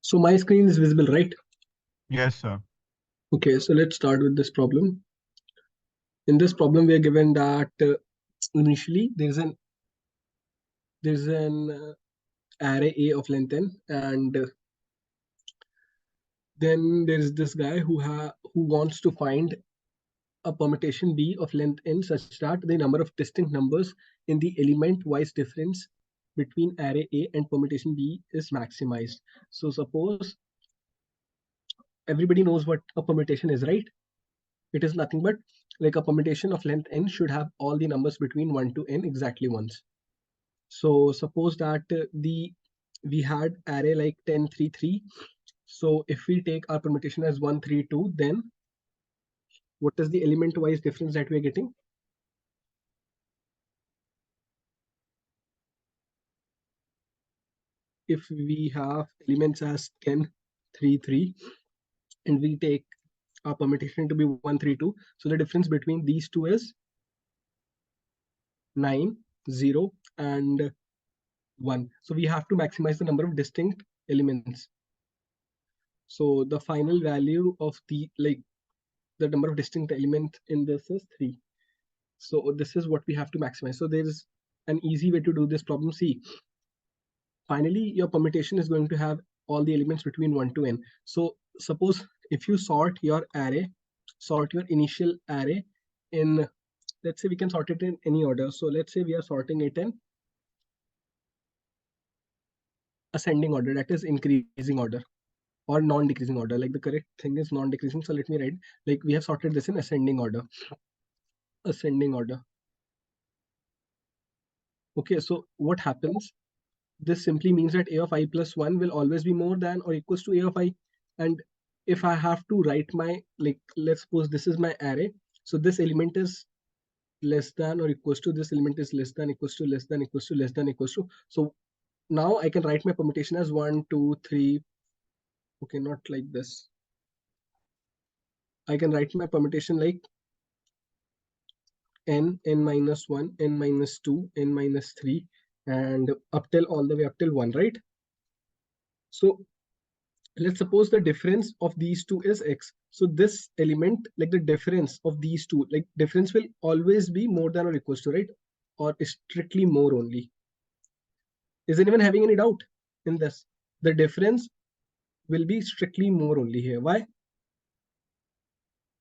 So my screen is visible, right? Yes, sir. Okay, so let's start with this problem. In this problem, we are given that initially there's an array A of length n, and then there's this guy who wants to find a permutation B of length n such that the number of distinct numbers in the element-wise difference between array A and permutation B is maximized. So suppose everybody knows what a permutation is, right? It is nothing but like a permutation of length n should have all the numbers between 1 to n exactly once. So suppose that we had array like 10, 3, 3. So if we take our permutation as 1, 3, 2, then what is the element-wise difference that we're getting? If we have elements as 10, 3, 3, and we take our permutation to be 1, 3, 2, so the difference between these two is 9, 0, and 1. So we have to maximize the number of distinct elements. So the final value of the number of distinct elements in this is 3. So this is what we have to maximize. So there is an easy way to do this problem. See, finally your permutation is going to have all the elements between 1 to n. So suppose if you sort your initial array in, let's say we can sort it in any order. So let's say we are sorting it in ascending order, that is increasing order, or non-decreasing order. Like the correct thing is non-decreasing. So let me write, like we have sorted this in ascending order. Ascending order. Okay, so what happens? This simply means that a of I plus 1 will always be more than or equals to a of I. And if I have to write my, like, let's suppose this is my array. So this element is less than or equals to, this element is less than, equals to, less than, equals to, less than, equals to. So now I can write my permutation as 1, 2, 3. Okay, not like this. I can write my permutation like n, n minus 1, n minus 2, n minus 3, and up till all the way up till 1, right? So let's suppose the difference of these two is x. So this element, like the difference of these two, like difference will always be more than or equals to, right? Or strictly more only. Is anyone having any doubt in this? The difference will be strictly more only here. Why?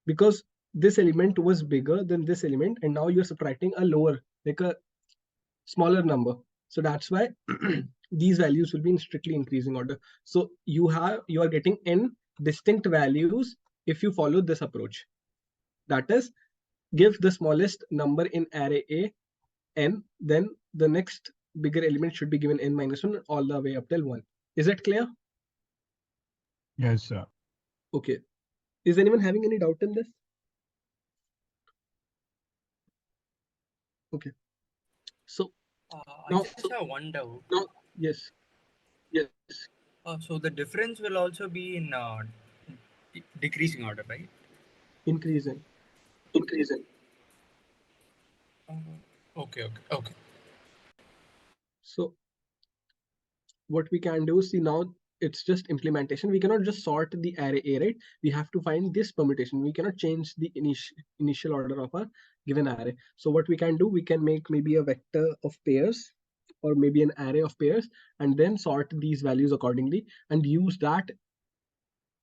Because this element was bigger than this element, and now you're subtracting a lower, like a smaller number. So that's why these values will be in strictly increasing order. So you are getting n distinct values if you follow this approach. That is, give the smallest number in array A n, then the next bigger element should be given n minus 1 all the way up till 1. Is it clear? Yes, sir. Okay. Is anyone having any doubt in this? Okay. So I just have one doubt. Yes. So the difference will also be in decreasing order, right? Increasing. Okay. So what we can do, see, now it's just implementation. We cannot just sort the array A, right? We have to find this permutation. We cannot change the initial order of a given array. So what we can do, we can make maybe a vector of pairs, or maybe an array of pairs, and then sort these values accordingly and use that,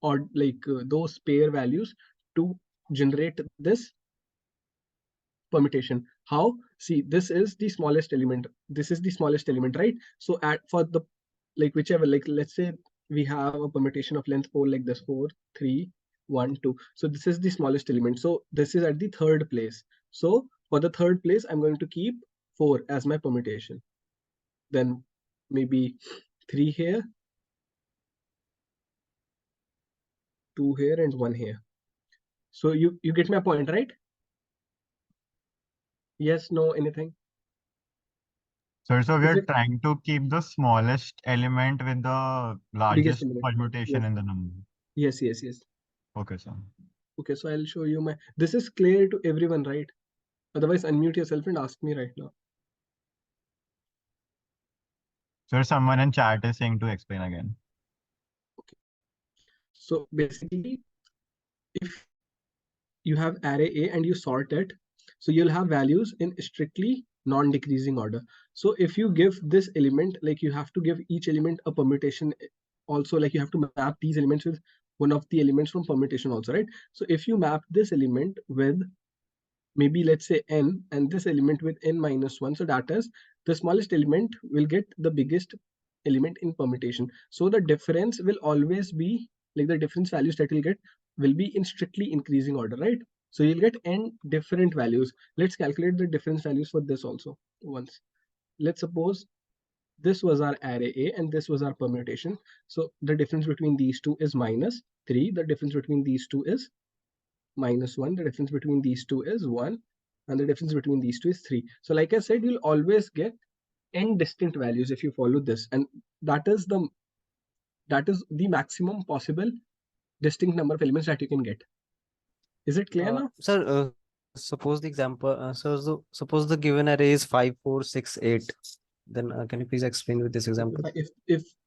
or those pair values to generate this permutation. How? See, this is the smallest element. This is the smallest element, right? So for the, whichever, let's say we have a permutation of length 4 like this, 4, 3, 1, 2. So this is the smallest element. So this is at the third place. So for the third place, I'm going to keep 4 as my permutation. Then maybe 3 here, 2 here, and 1 here. So you get my point, right? Yes, no, anything? Sir, so we are trying to keep the smallest element with the largest permutation in the number. Yes. Okay, sir. Okay, so I'll show you my, this is clear to everyone, right? Otherwise, unmute yourself and ask me right now. Sir, someone in chat is saying to explain again. Okay. So basically, if you have array A and you sort it, so you'll have values in strictly non-decreasing order. So if you give this element, like you have to give each element a permutation also, like you have to map these elements with one of the elements from permutation also, right? So if you map this element with maybe let's say n and this element with n minus 1, so that is the smallest element will get the biggest element in permutation. So the difference will always be like the difference values that you'll get will be in strictly increasing order, right? So you'll get n different values. Let's calculate the difference values for this also once. Let's suppose this was our array A and this was our permutation. So the difference between these two is minus 3. The difference between these two is minus 1. The difference between these two is 1. And the difference between these two is 3. So like I said, you'll always get n distinct values if you follow this. And that is the maximum possible distinct number of elements that you can get. Is it clear now? Sir, suppose the example, suppose the given array is 5, 4, 6, 8. Then can you please explain with this example?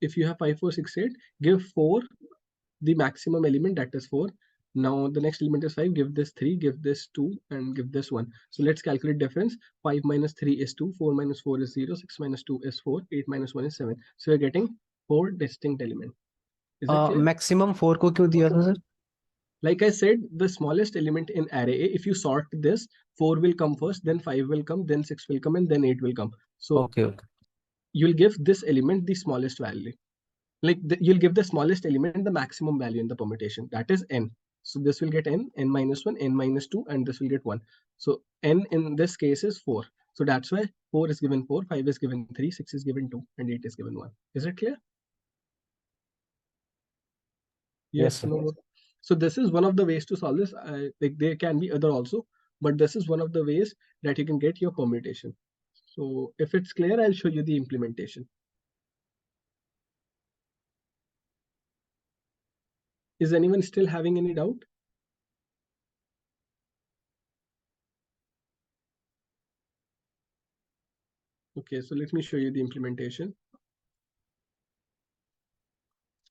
If you have 5, 4, 6, 8, give 4 the maximum element, that is 4. Now the next element is 5, give this 3, give this 2, and give this 1. So let's calculate difference. 5 minus 3 is 2, 4 minus 4 is 0, 6 minus 2 is 4, 8 minus 1 is 7. So you're getting 4 distinct elements. Is it clear? Maximum 4 को क्यों दिया था, sir? Like I said, the smallest element in array A, if you sort this, 4 will come first, then 5 will come, then 6 will come, and then 8 will come. So okay. You'll give this element the smallest value. Like you'll give the smallest element the maximum value in the permutation, that is n. So this will get n minus 1, n minus 2, and this will get 1. So n in this case is 4. So that's why 4 is given 4, 5 is given 3, 6 is given 2, and 8 is given 1. Is it clear? Yes. No. So this is one of the ways to solve this. Like there can be other also, but this is one of the ways that you can get your permutation. So if it's clear, I'll show you the implementation. Is anyone still having any doubt? Okay, so let me show you the implementation.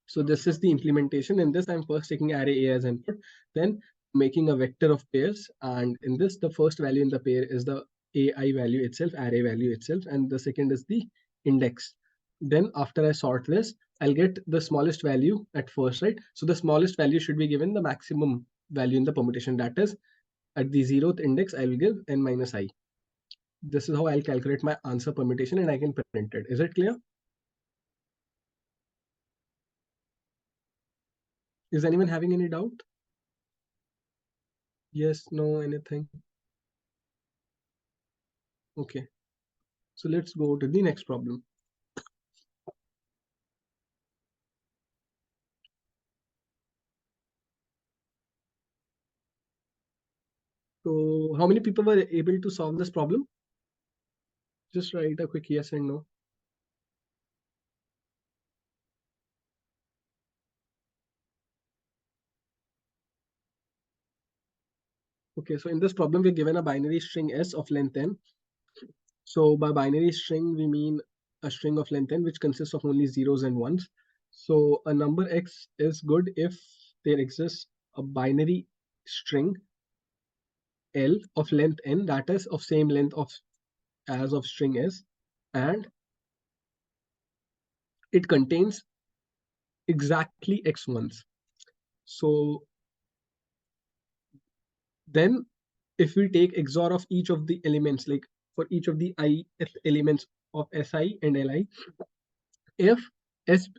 So this is the implementation. In this, I'm first taking array A as input, then making a vector of pairs. And in this, the first value in the pair is the AI value itself, array value itself, and the second is the index. Then after I sort this, I'll get the smallest value at first, right? So the smallest value should be given the maximum value in the permutation. That is, at the 0th index, I will give n minus I. This is how I'll calculate my answer permutation and I can print it. Is it clear? Is anyone having any doubt? Yes, no, anything? Okay. So let's go to the next problem. So how many people were able to solve this problem? Just write a quick yes and no. Okay, so in this problem, we're given a binary string S of length n. So by binary string, we mean a string of length n, which consists of only zeros and ones. So a number X is good if there exists a binary string L of length n, that is of same length as of string S, and it contains exactly X ones. So then if we take XOR of each of the elements, like for each of the ith elements of Si and Li, if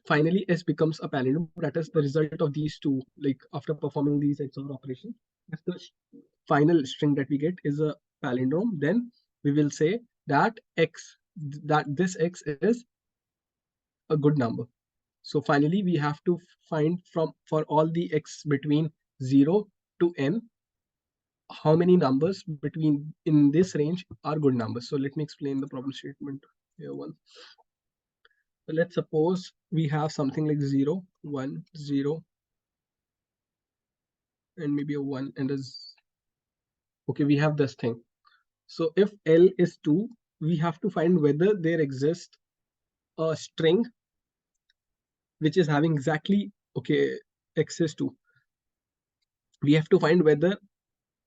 finally S becomes a palindrome, that is the result of these two, like after performing these XOR operations, if the final string that we get is a palindrome, then we will say that this X is a good number. So finally, we have to find for all the X between 0 to n, how many numbers between in this range are good numbers. So let me explain the problem statement here once. So let's suppose we have something like 0, 1, 0, and maybe a 1 and okay, we have this thing. So if L is 2, we have to find whether there exists a string which is having exactly, okay, x is 2. We have to find whether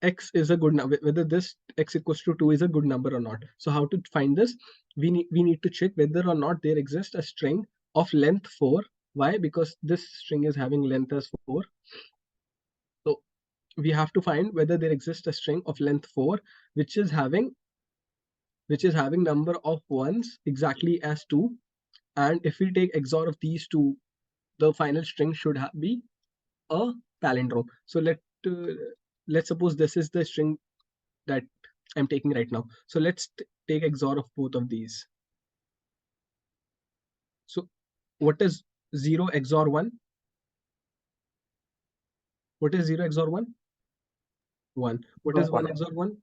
x is a good number, whether this x equals to 2 is a good number or not. So how to find this? We need to check whether or not there exists a string of length 4. Why? Because this string is having length as 4. So we have to find whether there exists a string of length 4 which is having number of ones exactly as 2. And if we take XOR of these two, the final string should be a palindrome. So let's suppose this is the string that I'm taking right now. So let's take XOR of both of these. So what is 0 XOR 1? What is 0 XOR 1? 1. What is 1 XOR 1?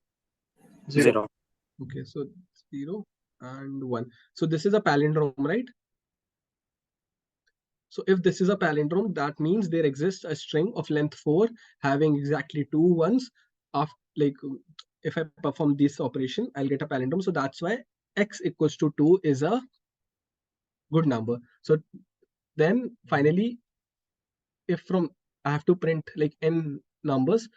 0. Okay, so 0 and 1. So this is a palindrome, right? So if this is a palindrome, that means there exists a string of length 4 having exactly 2 ones. Like if I perform this operation, I'll get a palindrome. So that's why x equals to 2 is a good number. So then finally, if from I have to print like n numbers,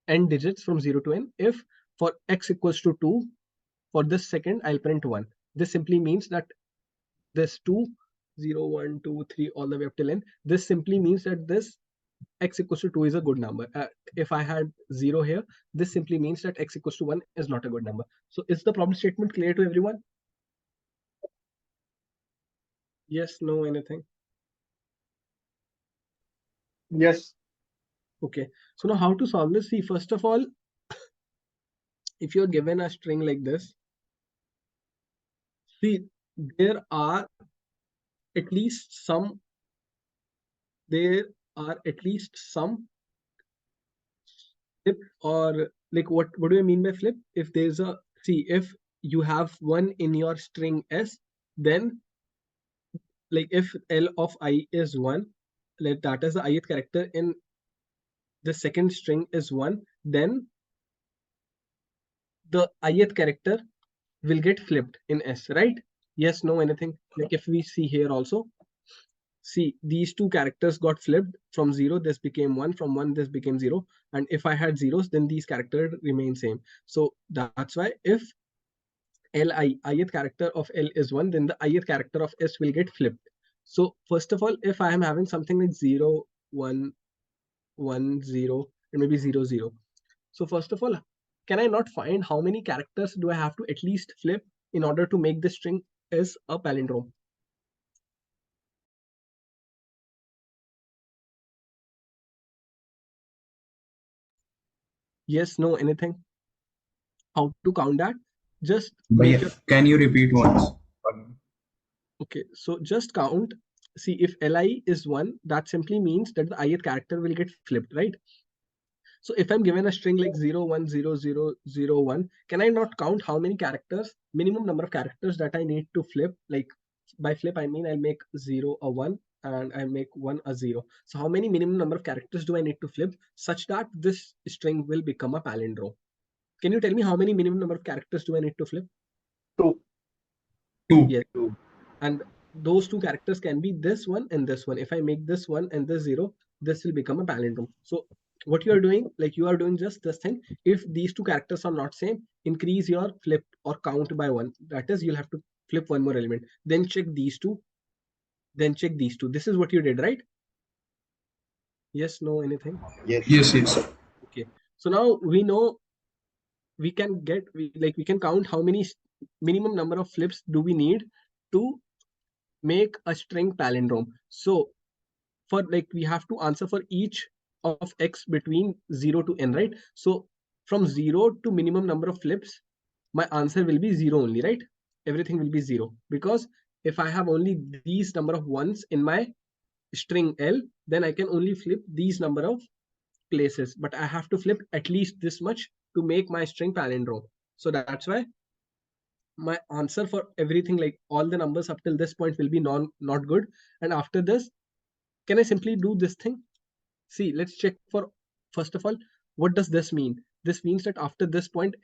n digits from 0 to n, if for x equals to 2, for this second, I'll print 1. This simply means that this 2, 0, 1, 2, 3, all the way up till n, this simply means that this x equals to 2 is a good number. If I had 0 here, this simply means that x equals to 1 is not a good number. So is the problem statement clear to everyone? Yes, no, anything? Yes. Okay, so now how to solve this? See, first of all, if you're given a string like this, see, there are at least some flip, or like what do you mean by flip? If there's a, see, if you have one in your string s, then like if L of I is 1, like that is the ith character in the second string is 1, then the ith character will get flipped in S, right? Yes, no, anything? Like if we see here also, see, these two characters got flipped. From 0 this became 1, from 1 this became 0, and if I had zeros, then these characters remain same. So that's why if ith character of L is 1, then the ith character of S will get flipped. So first of all, if I am having something like 0, 1, 1, 0, and maybe 0, 0. So first of all, can I not find how many characters do I have to at least flip in order to make this string as a palindrome? Yes, no, anything? How to count that? Just make your... Can you repeat once? Okay, so just count. See, if Li is 1, that simply means that the ith character will get flipped, right? So if I'm given a string like 0, 1, 0, 0, 0, 1, can I not count how many characters, minimum number of characters that I need to flip? Like by flip, I mean I'll make 0 a 1 and I make 1 a 0. So how many minimum number of characters do I need to flip such that this string will become a palindrome? Can you tell me how many minimum number of characters do I need to flip? 2. Yes. And those two characters can be this one and this one. If I make this 1 and this 0, this will become a palindrome. So what you are doing, like you are doing just this thing. If these two characters are not same, increase your flip or count by 1. That is, you'll have to flip one more element. Then check these two. Then check these two. This is what you did, right? Yes, no, anything? Yes. Okay. So now we know we can count how many minimum number of flips do we need to make a string palindrome. So for like we have to answer for each of x between 0 to n, right? So from 0 to minimum number of flips, my answer will be 0 only, right? Everything will be 0, because if I have only these number of ones in my string L, then I can only flip these number of places, but I have to flip at least this much to make my string palindrome. So that's why my answer for everything, like all the numbers up till this point, will be not good. And after this, can I simply do this thing? See, let's check for, first of all, what does this mean? This means that after this point,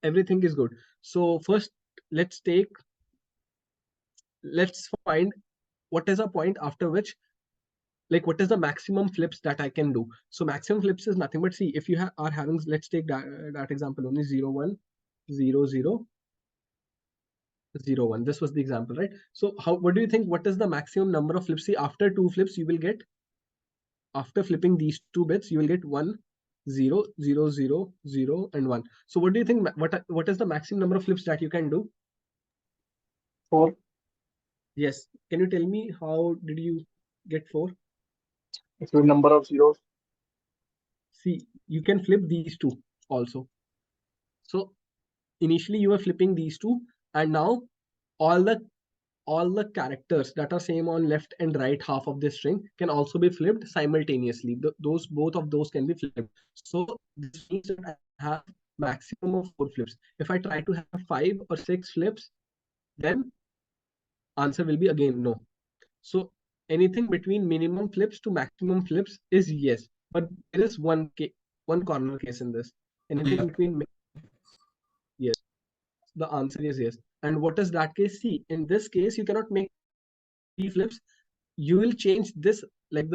everything is good. So first, let's find what is a point after which like what is the maximum flips that I can do? So maximum flips is nothing but, see, if you are having, let's take that example only, 0 1 0 0 0 1. This was the example, right? So what do you think? What is the maximum number of flips? See, after 2 flips, you will get, after flipping these 2 bits, you will get 1 0 0 0 0 and 1. So what do you think? What is the maximum number of flips that you can do? 4. Yes. Can you tell me how did you get 4? It's the number of zeros. See, you can flip these 2 also. So initially you were flipping these 2, and now all the characters that are same on left and right half of this string can also be flipped simultaneously. Both of those can be flipped. So this means that I have maximum of 4 flips. If I try to have 5 or 6 flips, then answer will be again no. So anything between minimum flips to maximum flips is yes, but there is one corner case in this. Anything between, yes, the answer is yes. And what is that case? See, in this case, you cannot make 3 flips. You will change this, like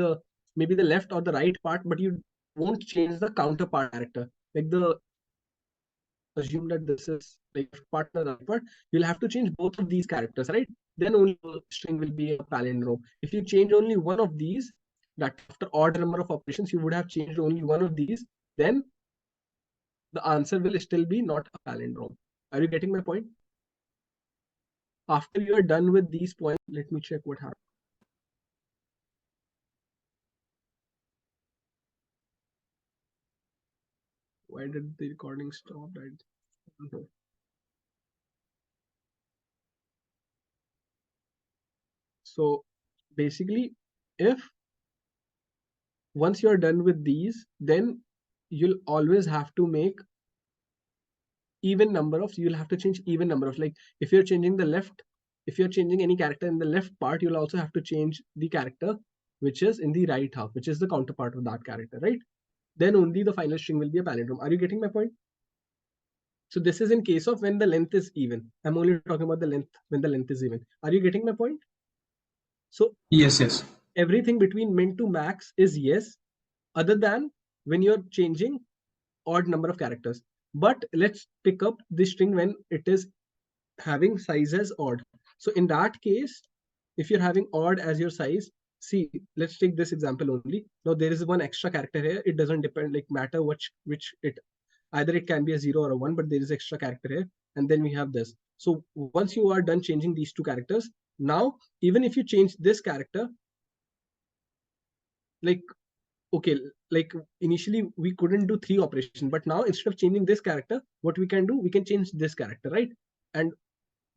maybe the left or the right part, but you won't change the counterpart character. Like assume that this is like part and the right part. You'll have to change both of these characters, right? Then only the string will be a palindrome. If you change only one of these, that after odd number of operations, you would have changed only one of these, then the answer will still be not a palindrome. Are you getting my point? After you are done with these points, let me check what happened. Why did the recording stop? I don't know. So basically, if once you're done with these, then you'll always have to make even number of, you'll have to change even number of, like if you're changing the left, if you're changing any character in the left part, you'll also have to change the character which is in the right half, which is the counterpart of that character, right? Then only the final string will be a palindrome. Are you getting my point? So this is in case of when the length is even. I'm only talking about the length when the length is even. Are you getting my point? So Yes. everything between min to max is yes, other than when you're changing odd number of characters. But let's pick up the string when it is having size as odd. So in that case, if you're having odd as your size, see, let's take this example only. Now there is one extra character here. It doesn't depend, like matter which it, either it can be a 0 or a 1, but there is extra character here. And then we have this. So once you are done changing these 2 characters, now even if you change this character, like, okay, like initially we couldn't do 3 operations, but now instead of changing this character, what we can do, we can change this character, right? And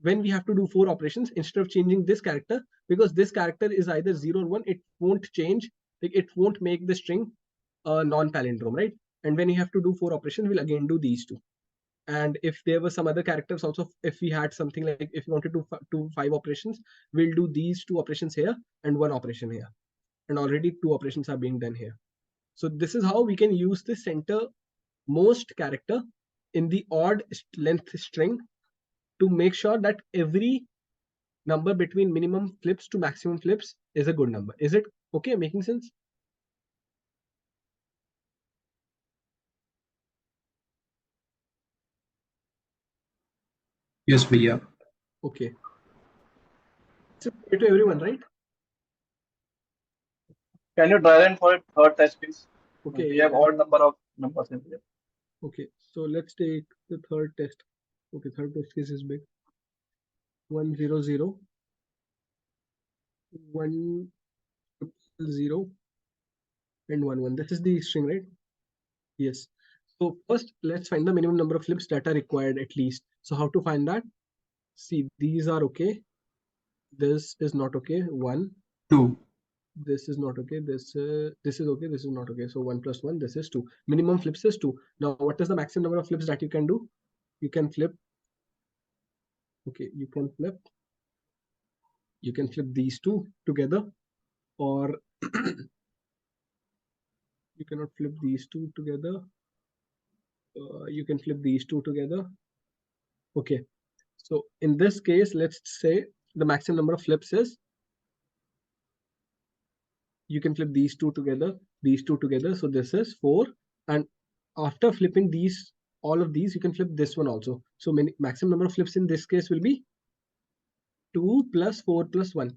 when we have to do 4 operations, instead of changing this character, because this character is either 0 or 1, it won't change, like it won't make the string a non-palindrome, right? And when you have to do 4 operations, we'll again do these 2. And if there were some other characters also, if we had something like, if we wanted to do 5 operations, we'll do these 2 operations here and 1 operation here. And already 2 operations are being done here. So this is how we can use the center most character in the odd length string to make sure that every number between minimum flips to maximum flips is a good number. Is it okay? Making sense? Yes, Bhaiya. Okay. It's okay to everyone, right? Can you try run for a third test, please? Okay. We have odd number of numbers in here. Okay. So let's take the third test. Okay, third test case is big. 1 0 0 1 0 and 1 1. This is the string, right? Yes. So first, let's find the minimum number of flips that are required at least. So how to find that? See, these are okay. This is not okay. 1. 2. This is not okay. This is okay. This is not okay. So 1 plus 1. This is 2. Minimum flips is 2. Now, what is the maximum number of flips that you can do? You can flip. Okay, you can flip. You can flip these 2 together, or you cannot flip these 2 together. You can flip these 2 together. Okay. So in this case, let's say the maximum number of flips is, you can flip these two together. So this is 4. And after flipping these, all of these, you can flip this one also. So maximum number of flips in this case will be 2 plus 4 plus 1.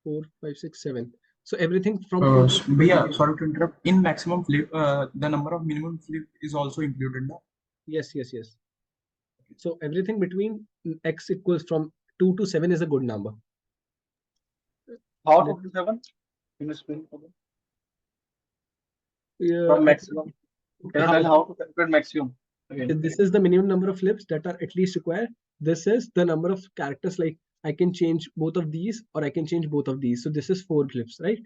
4, 5, 6, 7. So everything from Bhaiya, sorry to interrupt. In maximum flip, the number of minimum flip is also included now. Yes. So everything between x equals from 2 to 7 is a good number. How 2 to 7? Can you explain for me? From maximum. Can you tell how to calculate maximum? Again. This is the minimum number of flips that are at least required. This is the number of characters. Like I can change both of these or I can change both of these. So this is 4 flips, right?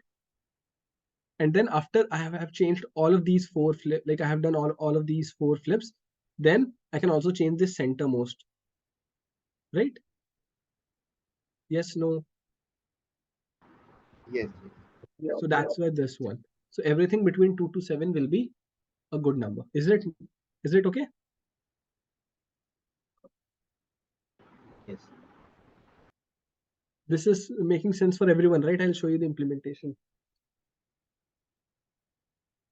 And then after I have changed all of these 4 flips, like I have done all of these 4 flips, then I can also change this centermost, right? Yes, no. Yes. So that's why this one. So everything between 2 to 7 will be a good number. Is it okay? Yes. This is making sense for everyone, right? I'll show you the implementation.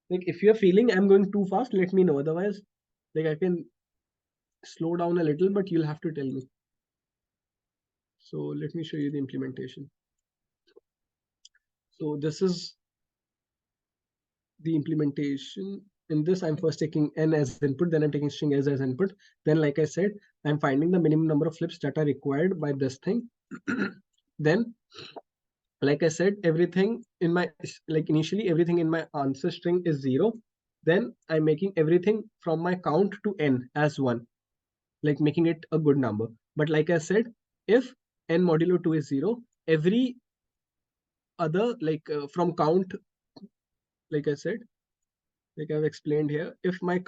Like if you're feeling I'm going too fast, let me know. Otherwise, like I can slow down a little, but you'll have to tell me. So let me show you the implementation. So this is the implementation. In this, I'm first taking n as input, then I'm taking string as input. Then, like I said, I'm finding the minimum number of flips that are required by this thing. Then, like I said, everything in my, like initially, everything in my answer string is 0. Then I'm making everything from my count to n as 1, like making it a good number. But like I said, if n modulo 2 is 0, every other, like from count, like I said, like I've explained here, if my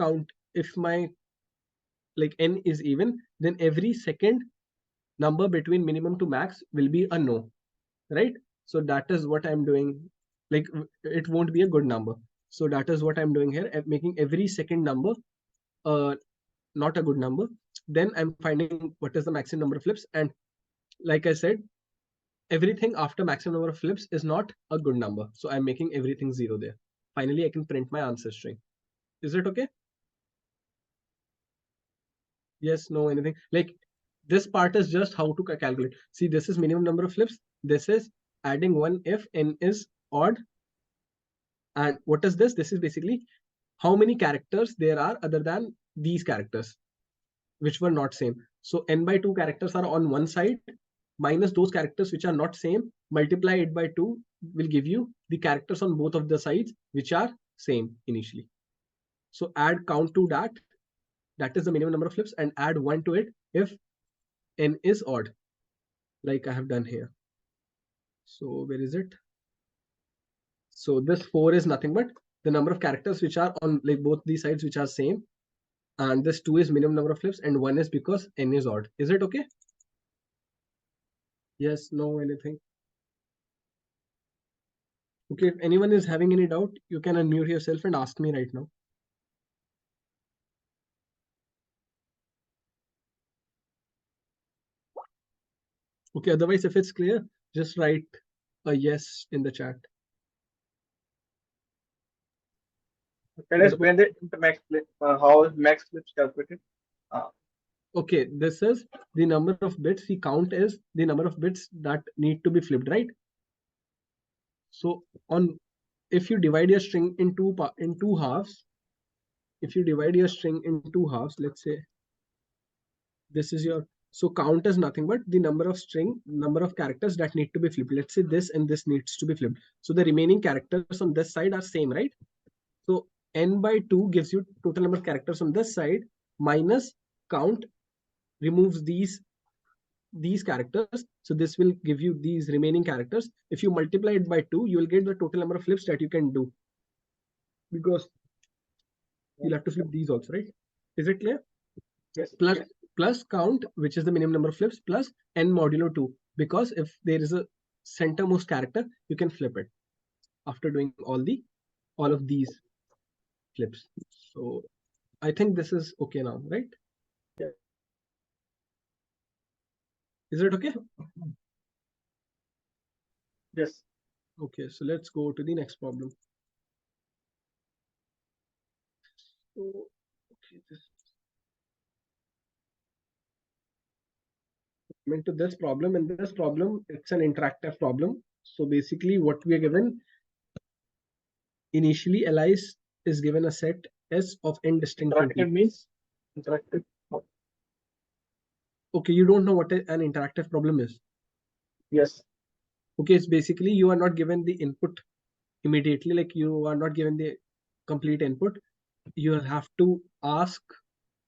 like n is even, then every second number between minimum to max will be a no, right? So that is what I'm doing. Like it won't be a good number. So that is what I'm doing here, making every second number not a good number. Then I'm finding what is the maximum number of flips. And like I said, everything after maximum number of flips is not a good number. So I'm making everything 0 there. Finally, I can print my answer string. Is it okay? Yes, no, anything. Like this part is just how to calculate. See, this is minimum number of flips. This is adding 1 if n is odd. And what is this? This is basically how many characters there are other than these characters, which were not same. So n by 2 characters are on one side, minus those characters which are not same, multiply it by 2 will give you the characters on both of the sides, which are same initially. So add count to that. That is the minimum number of flips, and add 1 to it if n is odd, like I have done here. So where is it? So this 4 is nothing but the number of characters which are on like both these sides which are same. And this 2 is minimum number of flips, and 1 is because n is odd. Is it okay? Yes, no, anything? Okay, if anyone is having any doubt, you can unmute yourself and ask me right now. Okay, otherwise, if it's clear, just write a yes in the chat. Can you explain the max flip? How is max flips calculated? Okay, this is the number of bits. The count is the number of bits that need to be flipped, right? So if you divide your string in two halves, if you divide your string in 2 halves, let's say this is your, so count is nothing but the number of characters that need to be flipped. Let's say this and this needs to be flipped. So the remaining characters on this side are same, right? So n by 2 gives you total number of characters on this side, minus count removes these characters. So this will give you these remaining characters. If you multiply it by 2, you will get the total number of flips that you can do, because you'll have to flip these also, right? Is it clear? Yes. Plus count, which is the minimum number of flips, plus n modulo 2, because if there is a centermost character, you can flip it after doing all of these flips. So I think this is okay now, right? Yeah. Is it okay? Yes. Okay, so let's go to the next problem. So, okay, into this problem. In this problem, it's an interactive problem. So basically, what we are given initially, Alice is given a set S of n distinct Interactive integers. means interactive. Okay, you don't know what an interactive problem is. Yes. Okay, it's basically you are not given the input immediately, like you are not given the complete input. You'll have to ask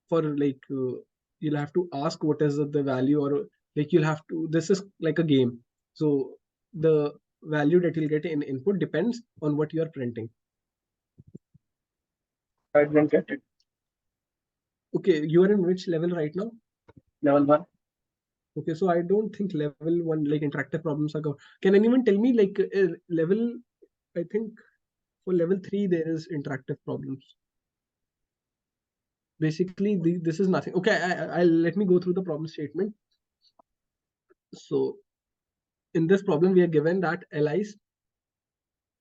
for like you'll have to ask what is the value, or like you'll have to, this is like a game. So the value that you'll get in input depends on what you are printing. I didn't get it. Okay, you are in which level right now? Level 1. Okay, so I don't think level 1 like interactive problems are covered. Can anyone tell me like level, I think for level 3 there is interactive problems. Basically this is nothing. Okay, I'll let me go through the problem statement. So in this problem we are given that Alice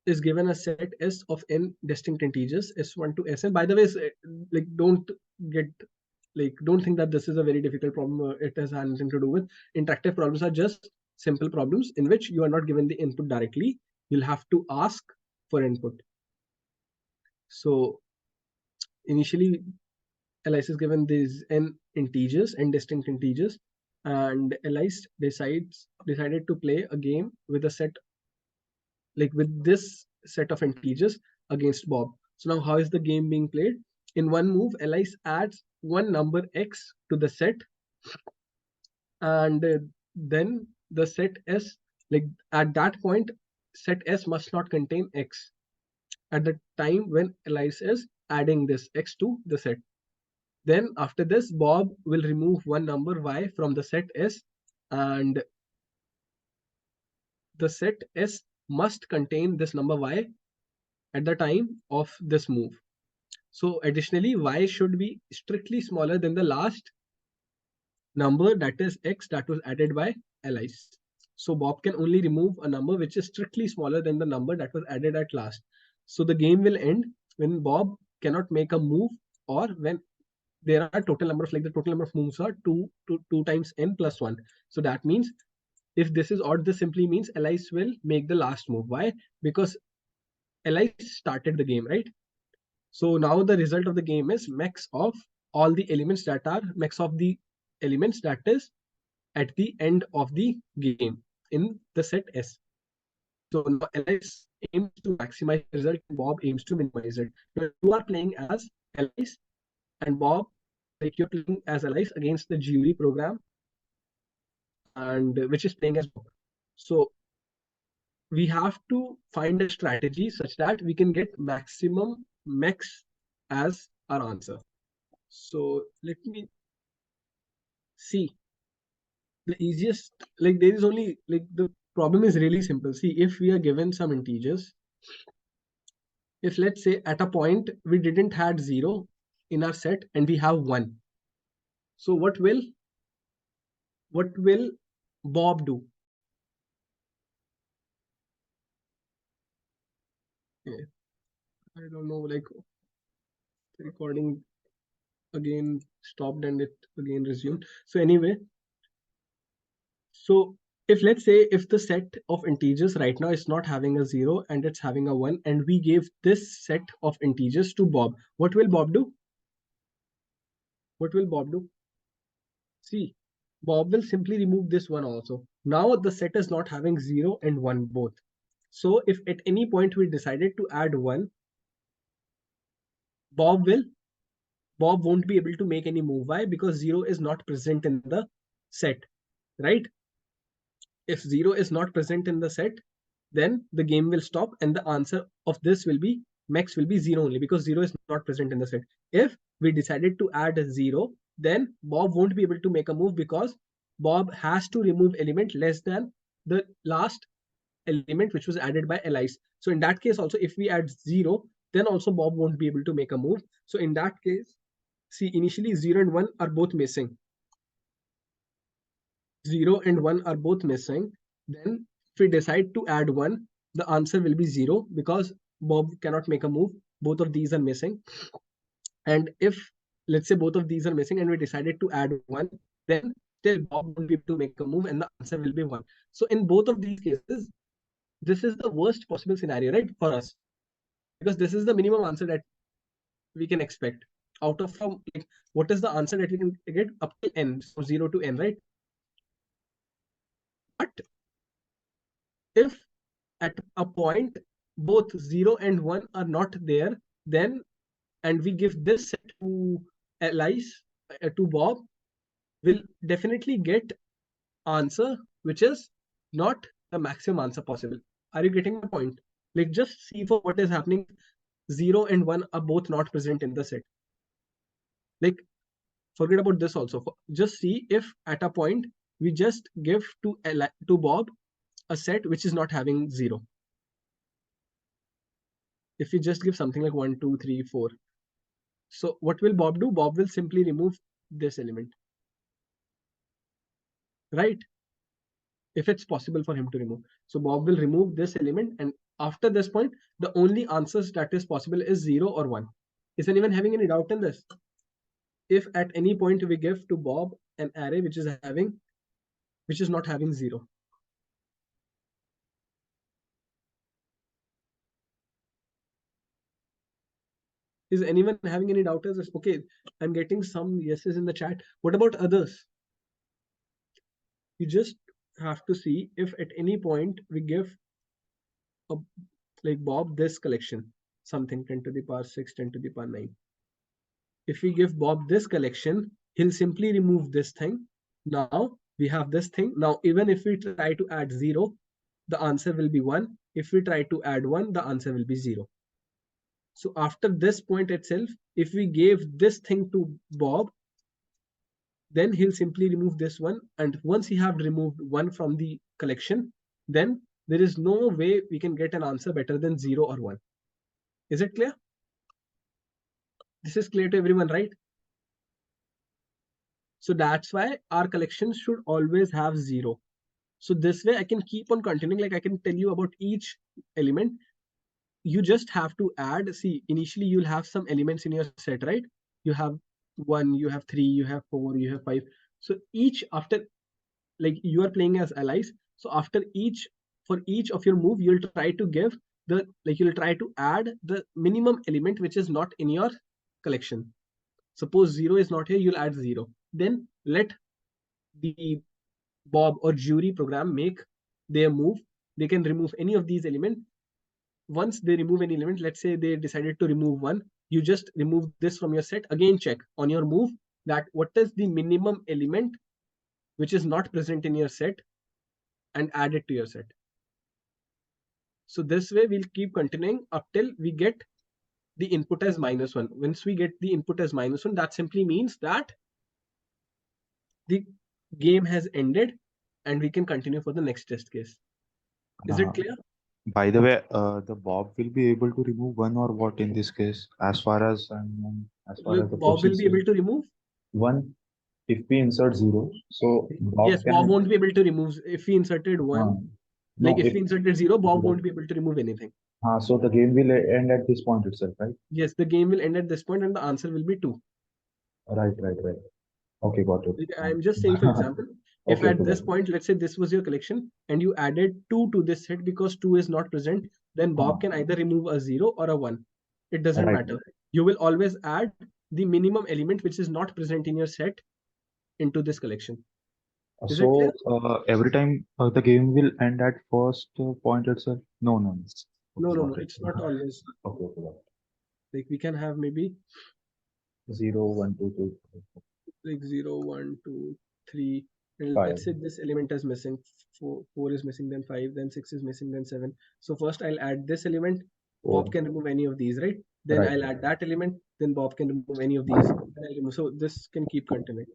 is given a set S of n distinct integers S1 to Sn. By the way, like don't think that this is a very difficult problem. It has anything to do with interactive problems. Are just simple problems in which you are not given the input directly. You'll have to ask for input. So initially, Alice is given these n integers, n distinct integers, and Alice decided to play a game with a set, like with this set of integers against Bob. So now how is the game being played? In one move, Alice adds one number x to the set, and then the set S, like at that point, set S must not contain x at the time when Alice is adding this x to the set. Then after this, Bob will remove one number y from the set S, and the set S must contain this number y at the time of this move. So additionally, y should be strictly smaller than the last number, that is x, that was added by Alice. So Bob can only remove a number which is strictly smaller than the number that was added at last. So the game will end when Bob cannot make a move, or when there are total number of, like the total number of moves are 2 times n plus 1. So that means if this is odd, this simply means Alice will make the last move. Why? Because Alice started the game, right? So now the result of the game is max of all the elements that are max of the elements that is at the end of the game in the set S. So now Alice aims to maximize the result and Bob aims to minimize it. So you are playing as Alice and Bob, like you're playing as Alice against the jury program, and which is playing as Bob. So we have to find a strategy such that we can get maximum max as our answer. So let me see. The easiest, like there is only, like the problem is really simple. See, if we are given some integers, if let's say at a point we didn't had 0 in our set and we have 1, so what will Bob do? Yeah, I don't know, like the recording again stopped and it again resumed. So anyway, so if let's say if the set of integers right now is not having a 0 and it's having a 1, and we gave this set of integers to Bob, what will Bob do? What will Bob do? See, Bob will simply remove this one also. Now the set is not having 0 and 1 both. So if at any point we decided to add 1, Bob won't be able to make any move. Why? Because 0 is not present in the set, right? If 0 is not present in the set, then the game will stop and the answer of this will be max will be 0 only, because 0 is not present in the set. If we decided to add a 0, then Bob won't be able to make a move because Bob has to remove element less than the last element which was added by Alice. So in that case also, if we add 0, then also Bob won't be able to make a move. So in that case, see, initially 0 and 1 are both missing. 0 and 1 are both missing. Then if we decide to add 1, the answer will be 0 because Bob cannot make a move. Both of these are missing. And if, let's say, both of these are missing and we decided to add 1, then still Bob won't be able to make a move and the answer will be 1. So in both of these cases, this is the worst possible scenario, right, for us, because this is the minimum answer that we can expect out of from, like, what is the answer that we can get up to n, so 0 to n, right? But if at a point both 0 and 1 are not there, then, and we give this set to Alice, to Bob, we'll definitely get answer which is not the maximum answer possible. Are you getting my point? Like, just see for what is happening. 0 and 1 are both not present in the set. Like, forget about this also. Just see if at a point we just give to Bob a set which is not having 0. If we just give something like 1, 2, 3, 4. So what will Bob do? Bob will simply remove this element, right? If it's possible for him to remove. So Bob will remove this element, and after this point, the only answers that is possible is 0 or 1. Is anyone having any doubt in this? If at any point we give to Bob an array which is not having 0. Is anyone having any doubt? Okay, I'm getting some yeses in the chat. What about others? You just have to see if at any point we give like Bob this collection, something 10 to the power 6, 10 to the power 9. If we give Bob this collection, he'll simply remove this thing. Now we have this thing. Now, even if we try to add 0, the answer will be 1. If we try to add 1, the answer will be 0. So after this point itself, if we gave this thing to Bob, then he'll simply remove this one. And once he have removed 1 from the collection, then there is no way we can get an answer better than 0 or 1. Is it clear? This is clear to everyone, right? So that's why our collections should always have 0. So this way I can keep on continuing. Like, I can tell you about each element. You just have to add. See, initially you'll have some elements in your set, right? You have 1, you have 3, you have 4, you have 5. So each, after, like, you are playing as allies. So after each, for each of your move, you'll try to give the, like, you'll try to add the minimum element which is not in your collection. Suppose 0 is not here, you'll add 0. Then let the Bob or jury program make their move. They can remove any of these elements. Once they remove any element, let's say they decided to remove 1, you just remove this from your set. Again, check on your move that what is the minimum element which is not present in your set and add it to your set. So this way we'll keep continuing up till we get the input as -1. Once we get the input as -1, that simply means that the game has ended and we can continue for the next test case. Is it clear? By the way, the Bob will be able to remove 1 or what in this case, as far as the Bob will be able to remove 1 if we insert 0. So Bob yes, Bob won't be able to remove if we inserted 1. Like, if we inserted 0, Bob won't be able to remove anything. So the game will end at this point itself, right? Yes, the game will end at this point and the answer will be 2. Right. Okay, got it. I'm just saying, for example, if at this point, let's say this was your collection and you added 2 to this set because 2 is not present, then Bob can either remove a 0 or a 1. It doesn't matter. You will always add the minimum element which is not present in your set into this collection. Is it clear? Every time the game will end at first point itself? No. No, it's not always. Okay. Like, we can have maybe 0, 1, 2, 3. Like 0, 1, 2, 3. And 5. let's say this element is missing. 4 is missing, then 5, then 6 is missing, then 7. So first I'll add this element. Bob can remove any of these, right? Then I'll add that element. Then Bob can remove any of these. So this can keep continuing.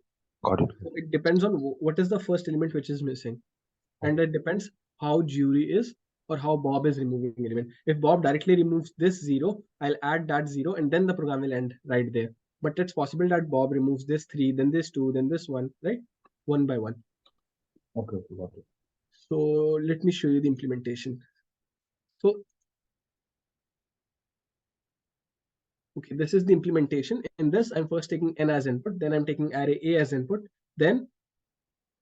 Got it. So it depends on what is the first element which is missing. And it depends how jury is or how Bob is removing element. If Bob directly removes this 0, I'll add that 0 and then the program will end right there. But it's possible that Bob removes this 3, then this 2, then this 1, right? 1 by 1. Okay, got it. So let me show you the implementation. So, okay, this is the implementation. In this, I'm first taking n as input, then I'm taking array A as input. Then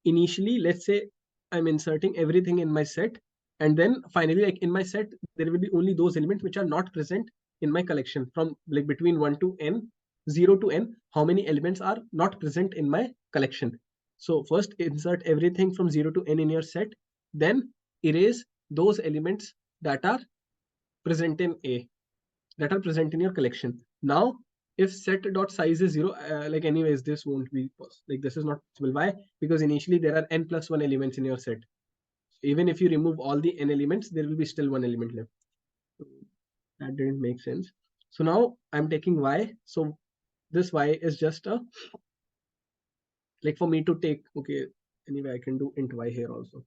initially, let's say I'm inserting everything in my set. And then finally, like in my set, there will be only those elements which are not present in my collection from like between 1 to n, 0 to n, how many elements are not present in my collection. So first insert everything from 0 to n in your set, then erase those elements that are present in A, that are present in your collection. Now, if set dot size is 0, like anyways, this won't be like this is not possible. Why? Because initially there are n plus 1 elements in your set. Even if you remove all the n elements, there will be still one element left. So that didn't make sense. So now I'm taking y. So this y is just a, like for me to take, okay, anyway, I can do int y here also.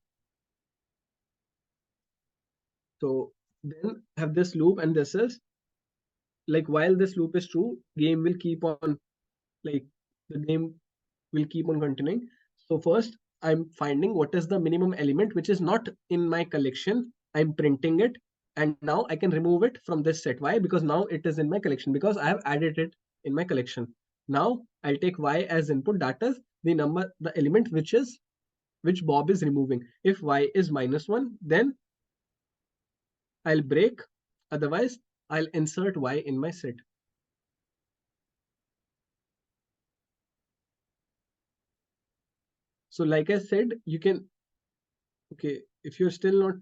So then have this loop, and this is like while this loop is true, game will keep on, like the game will keep on continuing. So first I'm finding what is the minimum element which is not in my collection. I'm printing it, and now I can remove it from this set. Why? Because now it is in my collection, because I have added it in my collection. Now I'll take y as input, that is the number, the element which Bob is removing. If y is -1, then I'll break, otherwise I'll insert y in my set. So like I said, you can, okay, if you're still not,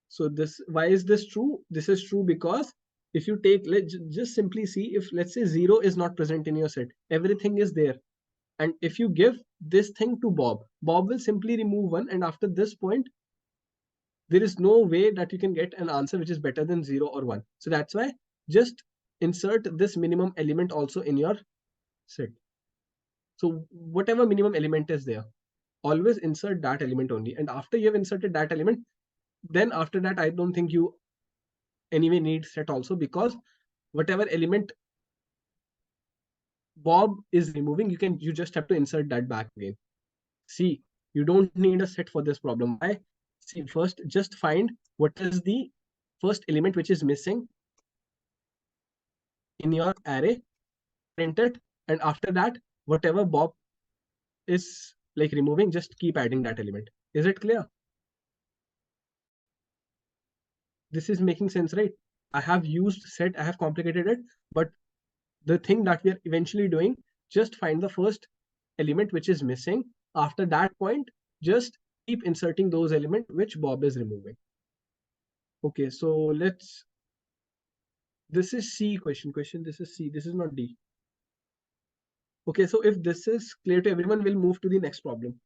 so this, why is this true? This is true because if you take, let's just simply see, if let's say 0 is not present in your set, everything is there. And if you give this thing to Bob, Bob will simply remove 1. And after this point, there is no way that you can get an answer which is better than 0 or 1. So that's why just insert this minimum element also in your set. So whatever minimum element is there, always insert that element only. And after you have inserted that element, then after that, I don't think you anyway need set also, because whatever element Bob is removing, you just have to insert that back again. See, you don't need a set for this problem. Why? See, first just find what is the first element which is missing in your array, print it, and after that, whatever Bob is like removing, just keep adding that element. Is it clear? This is making sense, right? I have used set, I have complicated it, but the thing that we are eventually doing, just find the first element which is missing. After that point, just keep inserting those elements which Bob is removing. Okay, so let's, this is C question, this is C, this is not D. Okay, so if this is clear to everyone, we'll move to the next problem.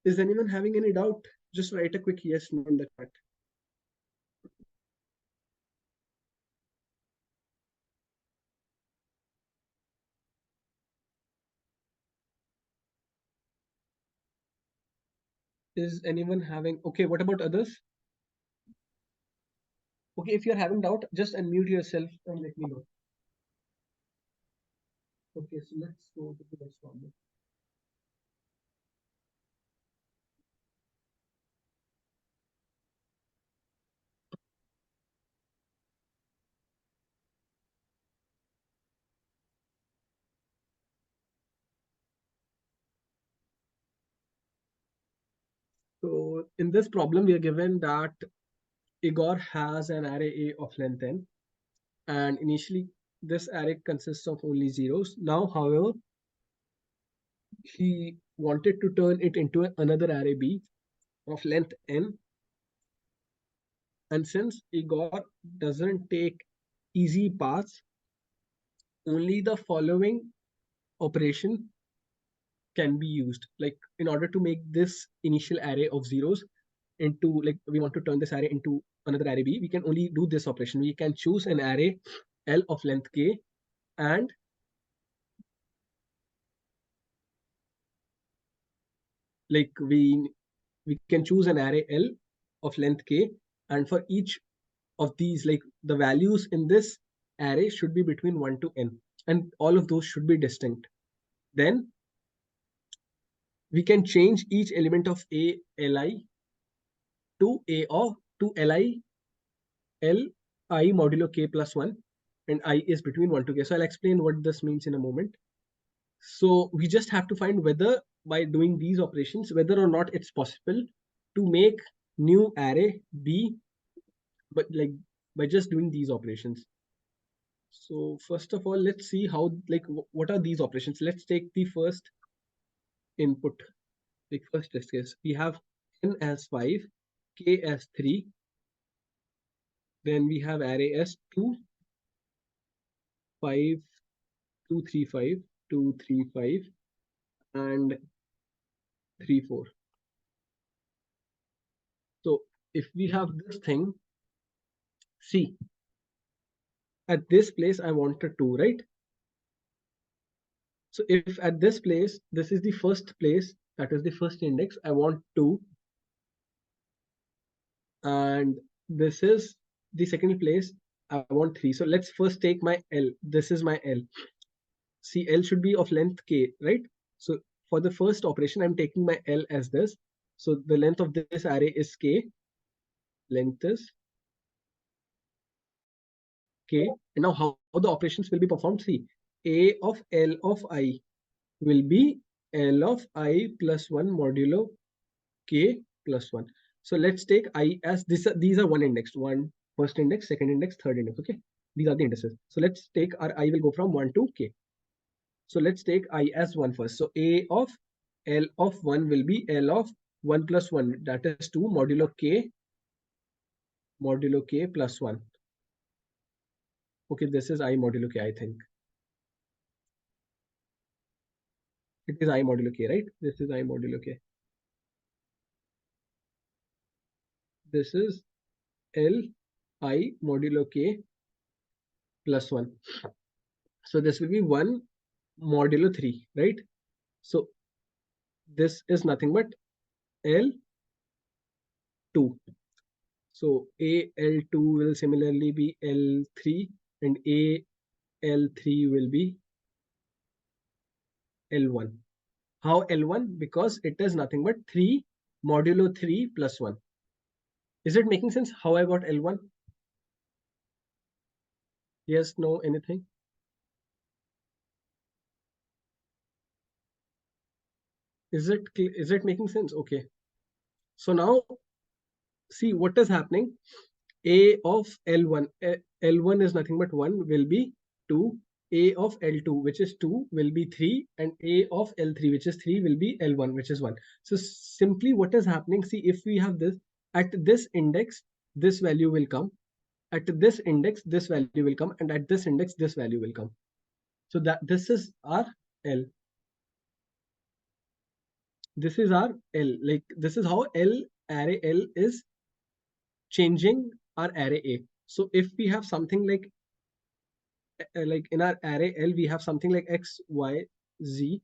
Is anyone having any doubt? Just write a quick yes, no in the chat. Is anyone having, okay, what about others? Okay, if you're having doubt, just unmute yourself and let me know. Okay, so let's go to the next problem. So in this problem, we are given that Igor has an array A of length n, and initially this array consists of only zeros. Now, however, he wanted to turn it into another array B of length n. And since Igor doesn't take easy paths, only the following operation can be used. Like in order to make this initial array of zeros into, like we want to turn this array into another array B, we can only do this operation. We can choose an array L of length k, and like we can choose an array L of length k, and for each of these, like the values in this array should be between 1 to n, and all of those should be distinct. Then we can change each element of A Li to A of to Li Li modulo k plus 1, and I is between 1 to k. So I'll explain what this means in a moment. So we just have to find whether by doing these operations, whether or not it's possible to make new array B, but like by just doing these operations. So first of all, let's see how, like, what are these operations? Let's take the first input, like first test case. We have n as 5, k as 3. Then we have array as 2, 5, 2, 3, 5, 2, 3, 5, and 3, 4. So if we have this thing, see, at this place I wanted 2, right? So if at this place, this is the first place, that is the first index, I want 2, and this is the second place, I want 3. So let's first take my L. This is my L. See, L should be of length k, right? So for the first operation, I'm taking my L as this. So the length of this array is k. Length is k. And now how the operations will be performed? See, A of L of I will be L of I plus 1 modulo k plus 1. So let's take I as this. These are one indexed, one first index, second index, third index. Okay, these are the indices. So let's take our I will go from 1 to k. So let's take I as 1 first. So A of L of 1 will be L of 1 plus 1, that is 2 modulo k plus 1. Okay, this is I modulo k, I think. It is I modulo k, right? This is I modulo k. This is L I modulo k plus 1. So this will be 1 modulo 3, right? So this is nothing but L2. So AL2 will similarly be L3, and AL3 will be L1. How L1? Because it is nothing but 3 modulo 3 plus 1. Is it making sense how I got L1? Yes, no, anything? Is it making sense? Okay. So now see what is happening. A of L1, L1 is nothing but 1 will be 2. A of L2, which is 2, will be 3, and A of L3, which is 3, will be L1, which is 1. So simply what is happening, see, if we have this, at this index, this value will come. At this index, this value will come, and at this index, this value will come. So that this is our L. This is our L. Like this is how array L is changing our array A. So if we have something like in our array L, we have something like X, Y, Z.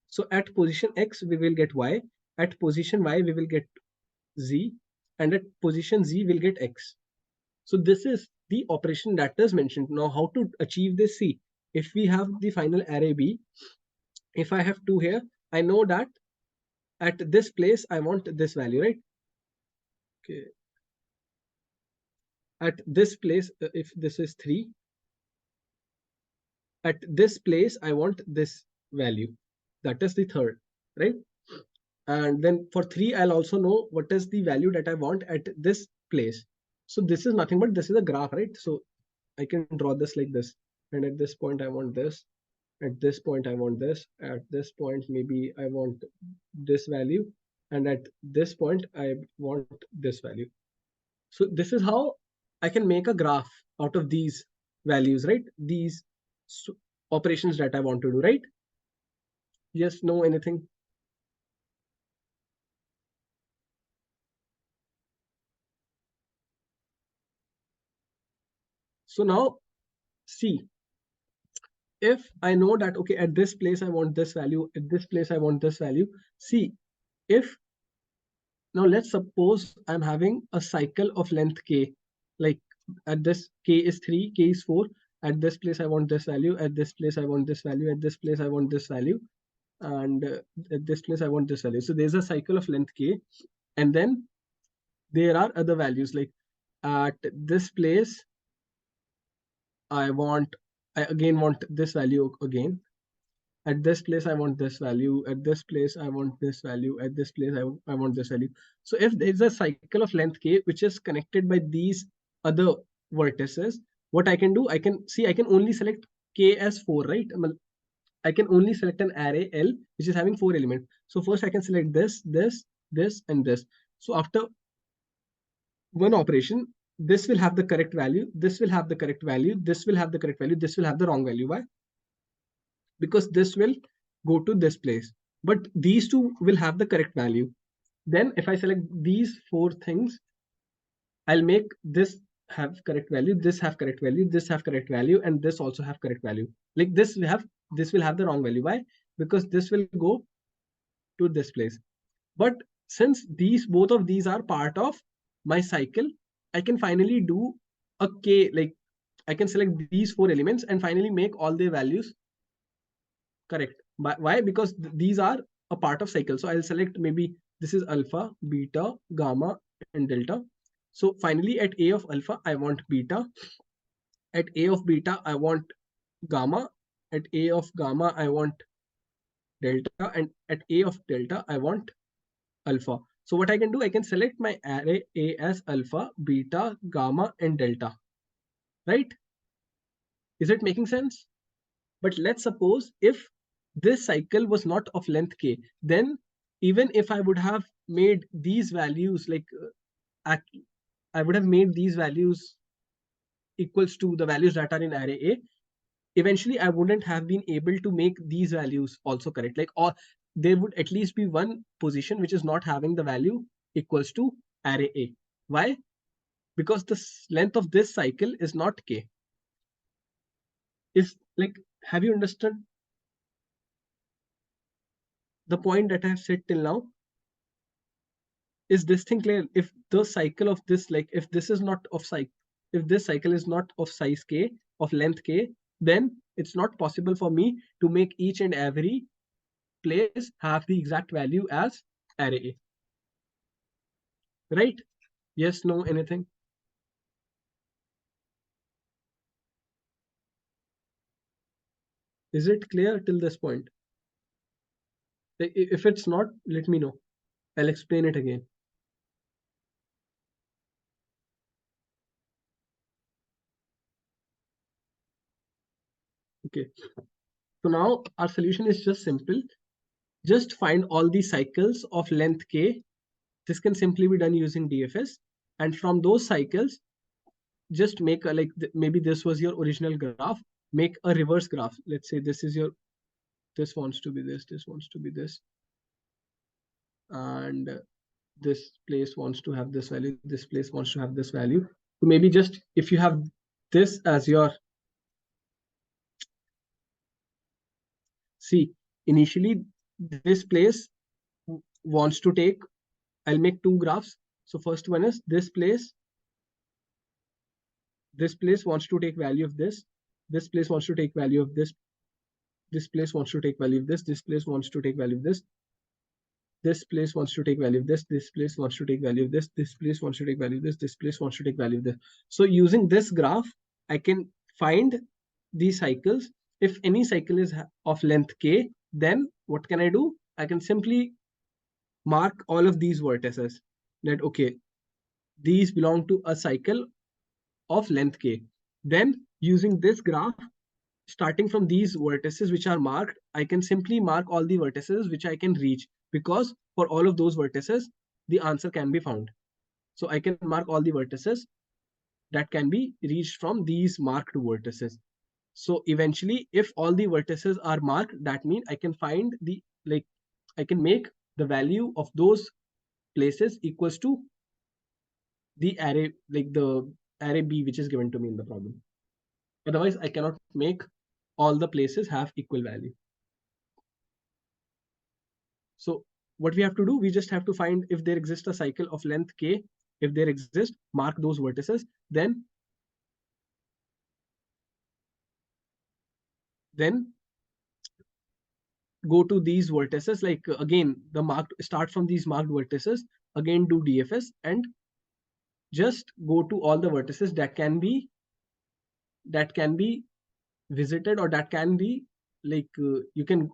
So at position X, we will get Y. At position Y, we will get Z. And at position Z, we'll get X. So this is the operation that is mentioned. Now, how to achieve this? See, if we have the final array B, if I have 2 here, I know that at this place, I want this value, right? Okay. At this place, if this is 3, at this place, I want this value. That is the third, right? And then for 3, I'll also know what is the value that I want at this place. So this is nothing but this is a graph, right? So I can draw this like this. And at this point, I want this. At this point, I want this. At this point, maybe I want this value. And at this point, I want this value. So this is how I can make a graph out of these values, right? These operations that I want to do, right? Yes, no, anything? So now, see, if I know that, okay, at this place, I want this value, at this place, I want this value. See, if now let's suppose I'm having a cycle of length k, like at this k is 3, k is 4. At this place, I want this value. At this place, I want this value. At this place, I want this value. and at this place I want this value. So there's a cycle of length k, and then there are other values like at this place I again want this value again. At this place I want this value. At this place I want this value. At this place I want this value. So if there's a cycle of length k which is connected by these other vertices, what I can do, I can only select k as 4, right? I can only select an array L which is having 4 elements. So first I can select this, and this. So after one operation, this will have the correct value, this will have the correct value, this will have the correct value, this will have the wrong value. Why? Because this will go to this place, but these two will have the correct value. Then if I select these 4 things, I'll make this have correct value, this have correct value, this have correct value, and this also have correct value. Like this will have the wrong value. Why? Because this will go to this place. But since both of these are part of my cycle, I can finally do a k, like I can select these 4 elements and finally make all their values correct. Why? Because these are a part of cycle. So I'll select maybe this is alpha, beta, gamma, and delta. So finally at A of alpha, I want beta. At A of beta, I want gamma. At A of gamma, I want delta. And at A of delta, I want alpha. So what I can do, I can select my array A as alpha, beta, gamma, and delta. Right? Is it making sense? But let's suppose if this cycle was not of length k, then even if I would have made these values like I would have made these values equals to the values that are in array A, eventually I wouldn't have been able to make these values also correct. Like, or there would at least be one position which is not having the value equals to array A. Why? Because the length of this cycle is not k. Is like, have you understood the point that I have said till now? Is this thing clear? If the cycle of this, like if this is not of cycle, if this cycle is not of size k, of length k, then it's not possible for me to make each and every place have the exact value as array A. Right? Yes, no, anything? Is it clear till this point? If it's not, let me know. I'll explain it again. Okay. So now our solution is just simple. Just find all the cycles of length k. This can simply be done using DFS. And from those cycles, just make a, like maybe this was your original graph, make a reverse graph. Let's say this is your, this wants to be this wants to be this, and this place wants to have this value, this place wants to have this value. So maybe just if you have this as your, see, initially this place wants to take, I'll make 2 graphs. So first one is this place wants to take value of this place wants to take value of this place wants to take value of this place wants to take value of this place wants to take value of this place wants to take value of this place wants to take value of this place wants to take value of this. So using this graph, I can find these cycles. If any cycle is of length k, then what can I do? I can simply mark all of these vertices that, okay, these belong to a cycle of length k. Then using this graph, starting from these vertices which are marked, I can simply mark all the vertices which I can reach, because for all of those vertices, the answer can be found. So I can mark all the vertices that can be reached from these marked vertices. So eventually, if all the vertices are marked, that means I can find the, like, I can make the value of those places equals to the array, like the array B, which is given to me in the problem. Otherwise, I cannot make all the places have equal value. So what we have to do, we just have to find if there exists a cycle of length k. If there exists, mark those vertices. Then go to these vertices, like again, the marked, start from these marked vertices, again do DFS, and just go to all the vertices that can be visited, or that can be like you can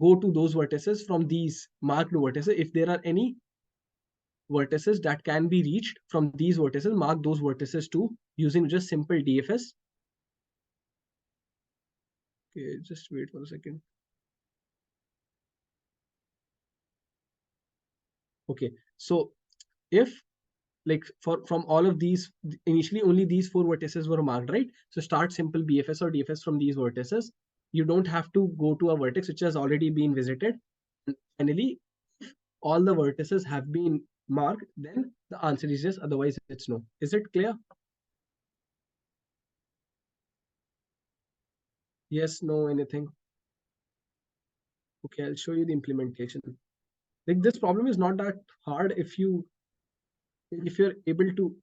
go to those vertices from these marked vertices. If there are any vertices that can be reached from these vertices, mark those vertices too using just simple DFS. Okay, just wait for a second. Okay, so if like from all of these, initially only these 4 vertices were marked, right? So start simple BFS or DFS from these vertices. You don't have to go to a vertex which has already been visited. And finally, if all the vertices have been marked, then the answer is yes, otherwise it's no. Is it clear? Yes, no, anything? Okay, I'll show you the implementation. Like this problem is not that hard if you're able to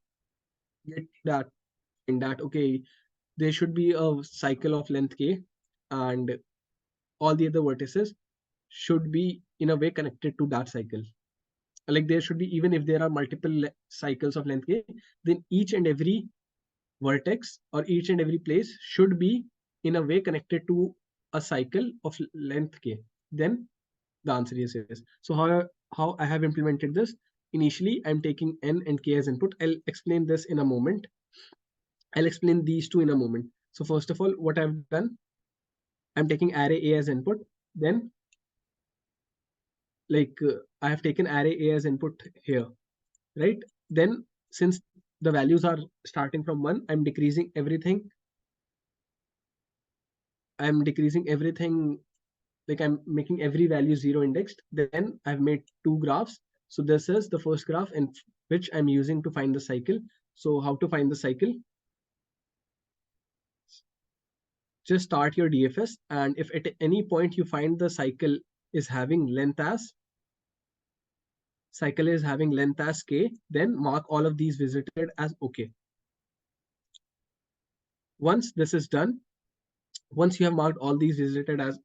get that in that. Okay, there should be a cycle of length k, and all the other vertices should be in a way connected to that cycle. Like there should be, even if there are multiple cycles of length k, then each and every vertex or each and every place should be in a way connected to a cycle of length k. Then the answer is yes. So how I have implemented this? Initially, I'm taking n and k as input. I'll explain this in a moment. I'll explain these two in a moment. So first of all, what I've done, I'm taking array A as input. Then like I have taken array A as input here, right? Then since the values are starting from 1, I'm decreasing everything. Like I'm making every value 0 indexed. Then I've made 2 graphs. So this is the first graph in which I'm using to find the cycle. So how to find the cycle? Just start your DFS, and if at any point you find the cycle is having length as k, then mark all of these visited as okay. Once this is done, once you have marked all these visited as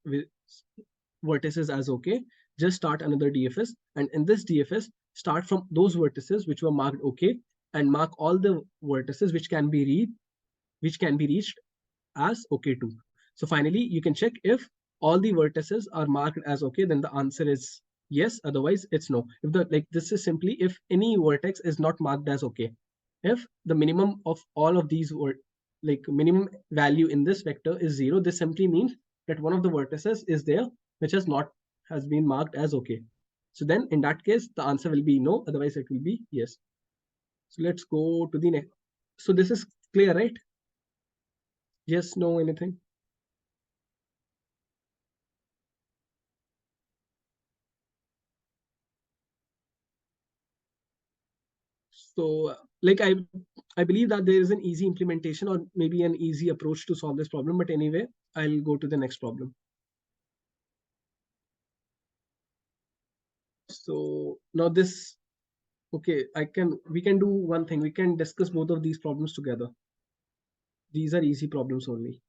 vertices as okay, just start another DFS, and in this DFS, start from those vertices which were marked okay, and mark all the vertices which can be reached as okay too. So finally, you can check if all the vertices are marked as okay, then the answer is yes, otherwise it's no. If the like this is simply if any vertex is not marked as okay. If the minimum of all of these minimum value in this vector is 0, this simply means that one of the vertices is there which has been marked as okay. So then in that case, the answer will be no, otherwise it will be yes. So let's go to the next. So this is clear, right? Yes, no, anything? So like I believe that there is an easy implementation or maybe an easy approach to solve this problem. But anyway, I'll go to the next problem. So now this, okay, we can do one thing. We can discuss both of these problems together. These are easy problems only.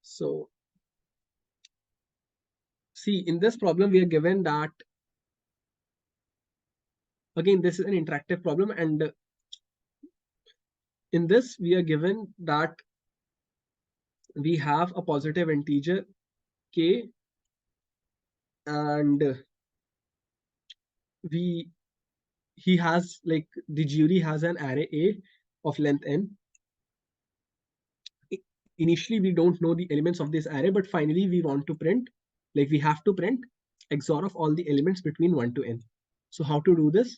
So see, in this problem, we are given that, again, this is an interactive problem. And in this, we are given that we have a positive integer k, and he has, like, the jury has an array A of length n. Initially, we don't know the elements of this array, but finally we want to print, like we have to print XOR of all the elements between 1 to n. So how to do this?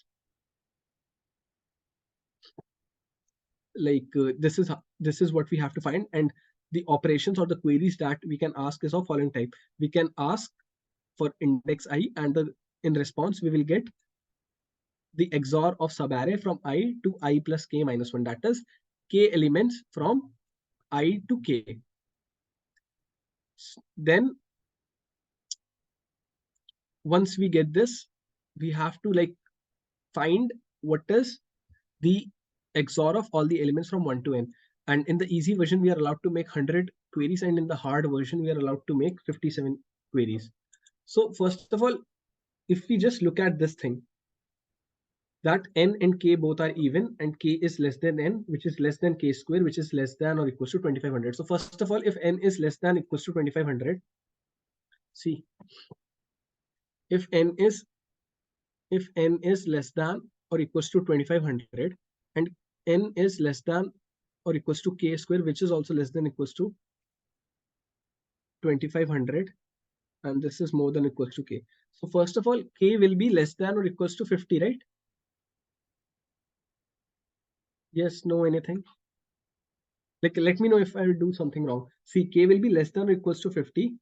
Like this is what we have to find, and the operations or the queries that we can ask is of following type. We can ask for index I, and in response we will get the XOR of subarray from I to I plus k minus 1, that is k elements from I to k. Then once we get this, we have to like find what is the XOR of all the elements from 1 to n. And in the easy version, we are allowed to make 100 queries, and in the hard version, we are allowed to make 57 queries. So first of all, if we just look at this thing, that n and k both are even, and k is less than n, which is less than k square, which is less than or equals to 2500. So first of all, if n is less than or equals to 2500, see, if n is less than or equals to 2500, and n is less than or equals to k square, which is also less than or equals to 2500, and this is more than or equals to k. So first of all, k will be less than or equals to 50, right? Yes, no, anything? Like, let me know if I will do something wrong. See, k will be less than or equals to 50,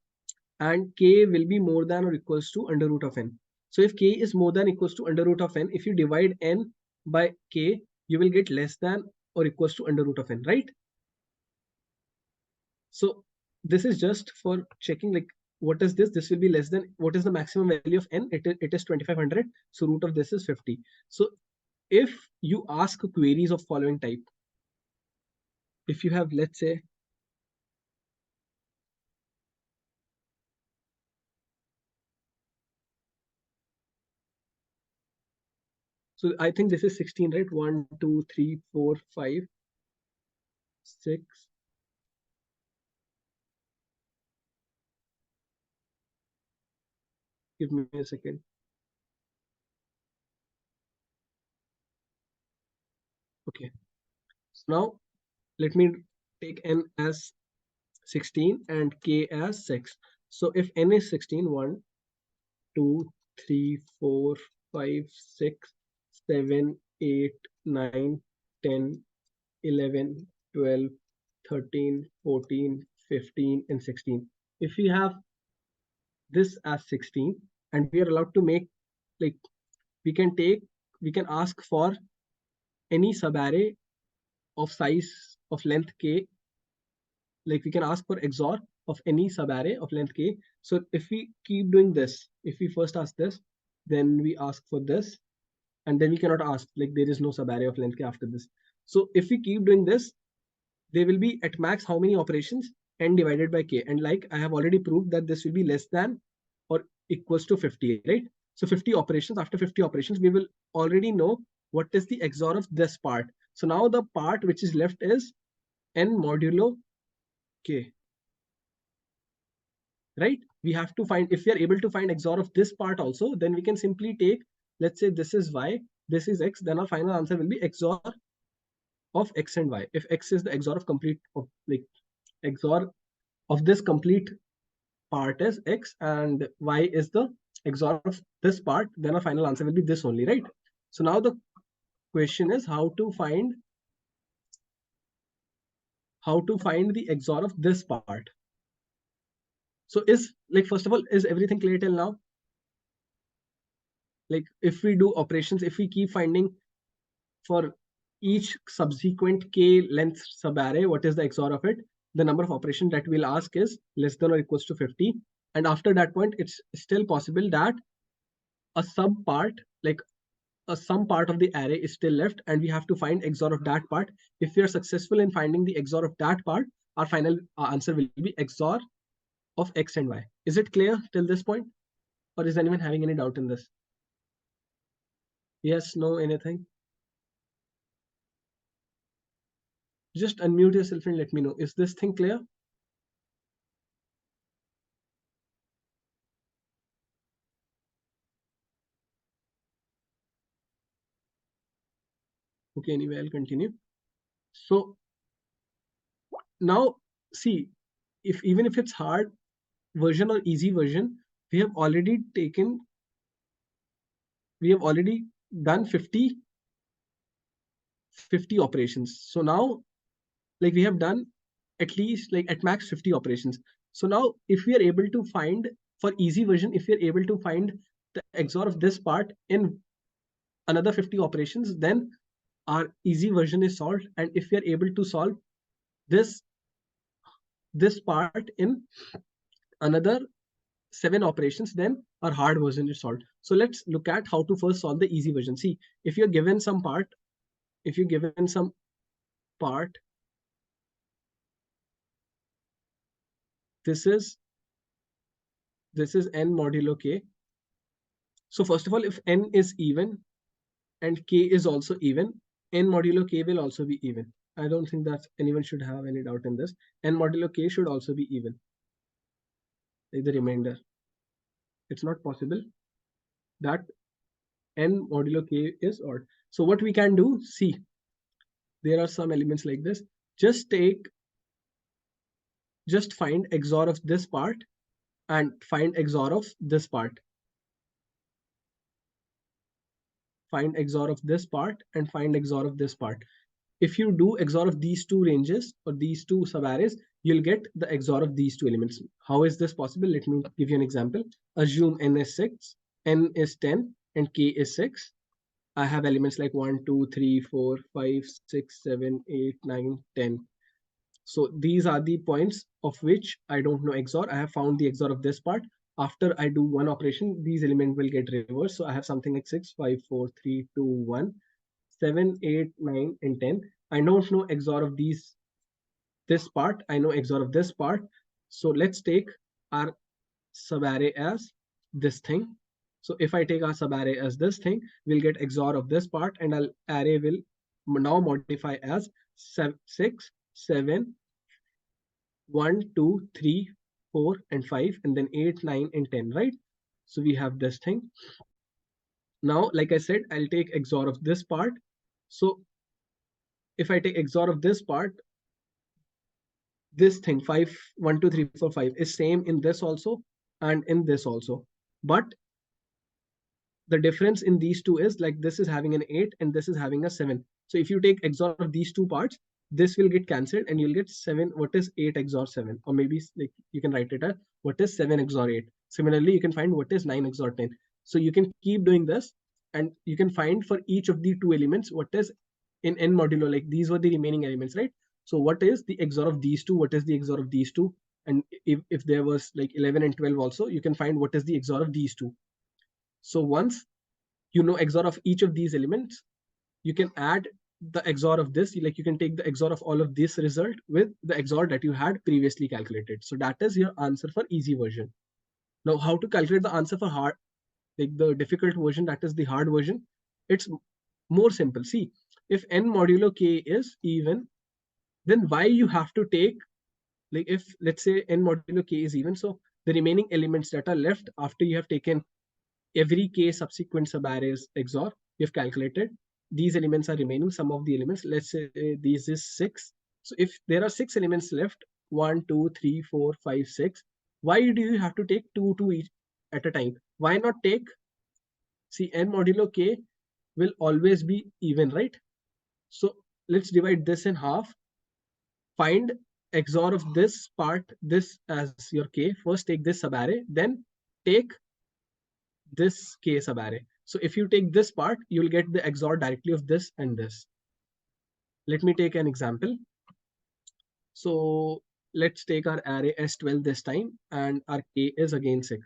and k will be more than or equals to under root of n. So if k is more than or equals to under root of n, if you divide n by k, you will get less than or equals to under root of n, right? So this is just for checking, like, what is this? This will be less than, what is the maximum value of n? It is 2500. So root of this is 50. So if you ask queries of following type, if you have, let's say, so I think this is 16, right? 1, 2, 3, 4, 5, 6. Give me a second. Okay. So now let me take n as 16 and k as 6. So if n is 16, 1, 2, 3, 4, 5, 6, 7, 8, 9, 10, 11, 12, 13, 14, 15, and 16. If we have this as 16, and we are allowed to make, like, we can ask for any subarray of size of length k, like we can ask for XOR of any subarray of length k. So if we keep doing this, if we first ask this, then we ask for this, and then we cannot ask, like, there is no subarray of length k after this. So if we keep doing this, there will be at max how many operations? N divided by k. And like I have already proved that this will be less than or equals to 50, right? So 50 operations, after 50 operations, we will already know what is the XOR of this part. So now the part which is left is n modulo k, right? We have to find, if we are able to find XOR of this part also, then we can simply take, let's say this is y, this is x, then our final answer will be XOR of x and y. If x is the XOR of complete, of like XOR of this complete part is x, and y is the XOR of this part, then our final answer will be this only, right? So now the question is how to find the XOR of this part. So is, like, first of all, is everything clear till now? Like, if we do operations, if we keep finding for each subsequent k length subarray, what is the XOR of it? The number of operations that we'll ask is less than or equals to 50. And after that point, it's still possible that a sub part, like some part of the array is still left, and we have to find XOR of that part. If we are successful in finding the XOR of that part, our final answer will be XOR of x and y. Is it clear till this point? Or is anyone having any doubt in this? Yes, no, anything? Just unmute yourself and let me know. Is this thing clear? Okay, anyway, I'll continue. So now see, even if it's hard version or easy version, we have already done 50 operations. So now, like, we have done at least, like, at max 50 operations. So now if we are able to find, for easy version, if we are able to find the XOR of this part in another 50 operations, then our easy version is solved. And if we are able to solve this part in another 7 operations, then our hard version is solved. So let's look at how to first solve the easy version. See, if you're given some part, this is n modulo k. So first of all, if n is even and k is also even, n modulo k will also be even. I don't think that anyone should have any doubt in this. N modulo k should also be even, like the remainder. It's not possible that n modulo k is odd. So what we can do, see, there are some elements like this. Just find XOR of this part and find XOR of this part. Find XOR of this part and find XOR of this part. If you do XOR of these two ranges or these two subarrays, you'll get the XOR of these two elements. How is this possible? Let me give you an example. Assume n is 6, n is 10, and k is 6. I have elements like 1, 2, 3, 4, 5, 6, 7, 8, 9, 10. So these are the points of which I don't know XOR. I have found the XOR of this part. After I do one operation, these elements will get reversed. So I have something like 6, 5, 4, 3, 2, 1, 7, 8, 9, and 10. I don't know XOR of this part. I know XOR of this part. So let's take our subarray as this thing. So if I take our subarray as this thing, we'll get XOR of this part, and our array will now modify as 6, 7, 1, 2, 3, 4, and 5, and then 8, 9, and 10, right? So we have this thing. Now, like I said, I'll take XOR of this part. So if I take XOR of this part, this thing 5, 1, 2, 3, 4, 5 is same in this also and in this also. But the difference in these two is like this is having an 8 and this is having a 7. So if you take XOR of these two parts, this will get cancelled and you'll get 7. What is 8 XOR 7? Or maybe like you can write it as what is 7 XOR 8. Similarly, you can find what is 9 XOR 10. So you can keep doing this and you can find for each of the two elements what is in n modulo, like these were the remaining elements, right? So what is the XOR of these two? What is the XOR of these two? And if there was like 11 and 12 also, you can find what is the XOR of these two. So once you know XOR of each of these elements, you can add the XOR of this. Like you can take the XOR of all of this result with the XOR that you had previously calculated. So that is your answer for easy version. Now, how to calculate the answer for hard, like the difficult version, that is the hard version? It's more simple. See, if n modulo k is even, then why you have to take, like if let's say n modulo k is even, so the remaining elements that are left after you have taken every k subsequent subarrays XOR, you have calculated, these elements are remaining, some of the elements, let's say this is 6. So if there are 6 elements left, 1, 2, 3, 4, 5, 6, why do you have to take 2 each at a time? Why not take, see, n modulo k will always be even, right? So let's divide this in half. Find XOR of this part, this as your k. First take this subarray, then take this k subarray. So if you take this part, you'll get the XOR directly of this and this. Let me take an example. So let's take our array as 12 this time, and our k is again 6.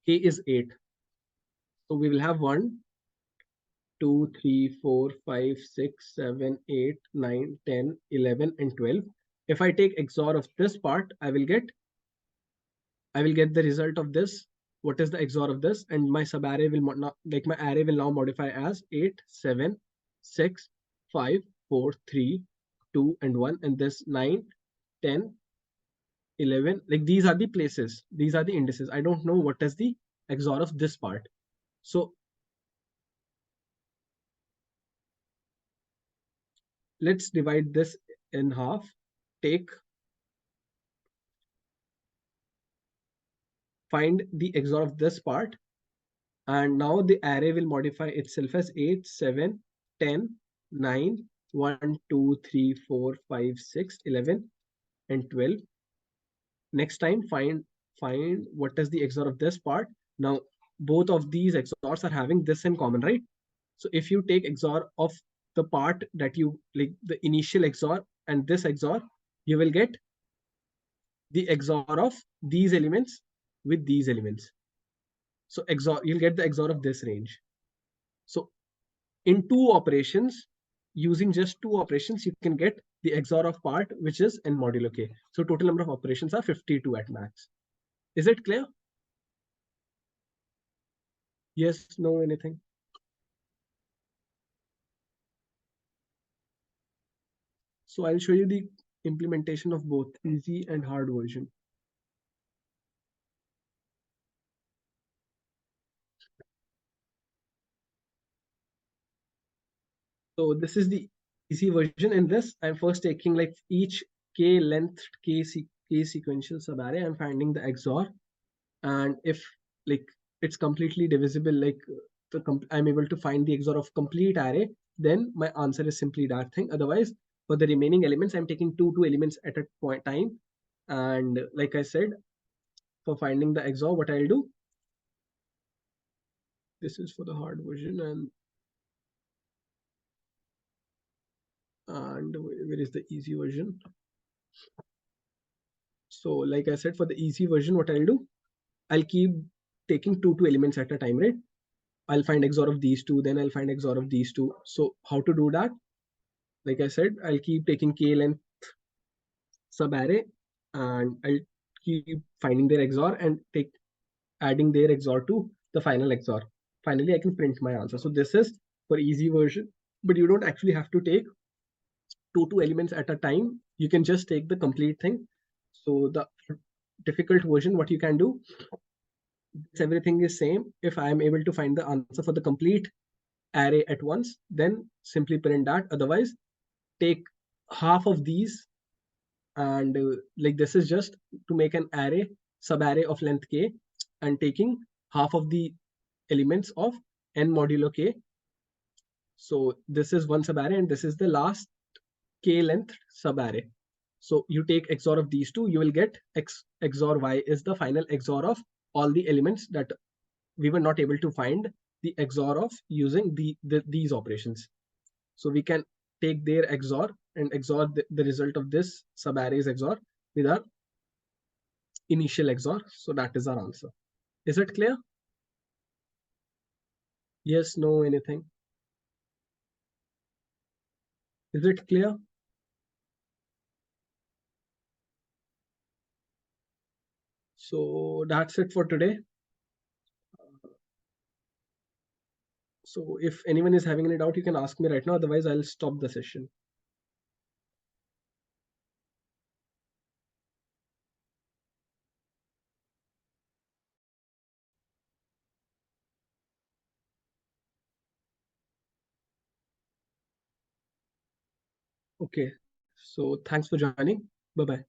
K is 8. So we will have 1, 2, 3, 4, 5, 6, 7, 8, 9, 10, 11, and 12. If I take XOR of this part, I will get the result of this. What is the XOR of this? And my subarray will not, like my array will now modify as 8, 7, 6, 5, 4, 3, 2, and 1. And this 9, 10, 11. Like these are the places. These are the indices. I don't know what is the XOR of this part. So let's divide this in half. Find the XOR of this part. And now the array will modify itself as 8, 7, 10, 9, 1, 2, 3, 4, 5, 6, 11, and 12. Next time, find what is the XOR of this part. Now, both of these XORs are having this in common, right? So if you take XOR of the part that you, like the initial XOR and this XOR, you will get the XOR of these elements with these elements. So XOR, you'll get the XOR of this range. So in two operations, using just two operations, you can get the XOR of part, which is n modulo k. So total number of operations are 52 at max. Is it clear? Yes, no, anything? So I'll show you the implementation of both easy and hard version. So this is the easy version. In this, I'm first taking like each k length k sequential subarray. I'm finding the XOR, and if like it's completely divisible, like I'm able to find the XOR of complete array, then my answer is simply that thing. Otherwise, for the remaining elements, I'm taking two elements at a point time. And like I said, for finding the XOR, what I'll do, this is for the hard version, and where is the easy version? So like I said, for the easy version, what I'll do, I'll keep taking two elements at a time, right? I'll find XOR of these two, then I'll find XOR of these two. So how to do that? Like I said, I'll keep taking k length subarray, and I'll keep finding their XOR and adding their XOR to the final XOR. Finally, I can print my answer. So this is for easy version, but you don't actually have to take two elements at a time. You can just take the complete thing. So the difficult version, what you can do, everything is same. If I am able to find the answer for the complete array at once, then simply print that. Otherwise, take half of these, and like this is just to make an array, subarray of length k, and taking half of the elements of n modulo k. So this is one subarray, and this is the last k length subarray. So you take XOR of these two, you will get XOR y is the final XOR of all the elements that we were not able to find the XOR of using these operations. So we can take their XOR and XOR the result of this subarray's XOR with our initial XOR. So that is our answer. Is it clear? Yes, no, anything? Is it clear? So that's it for today. So if anyone is having any doubt, you can ask me right now. Otherwise, I'll stop the session. Okay. So thanks for joining. Bye-bye.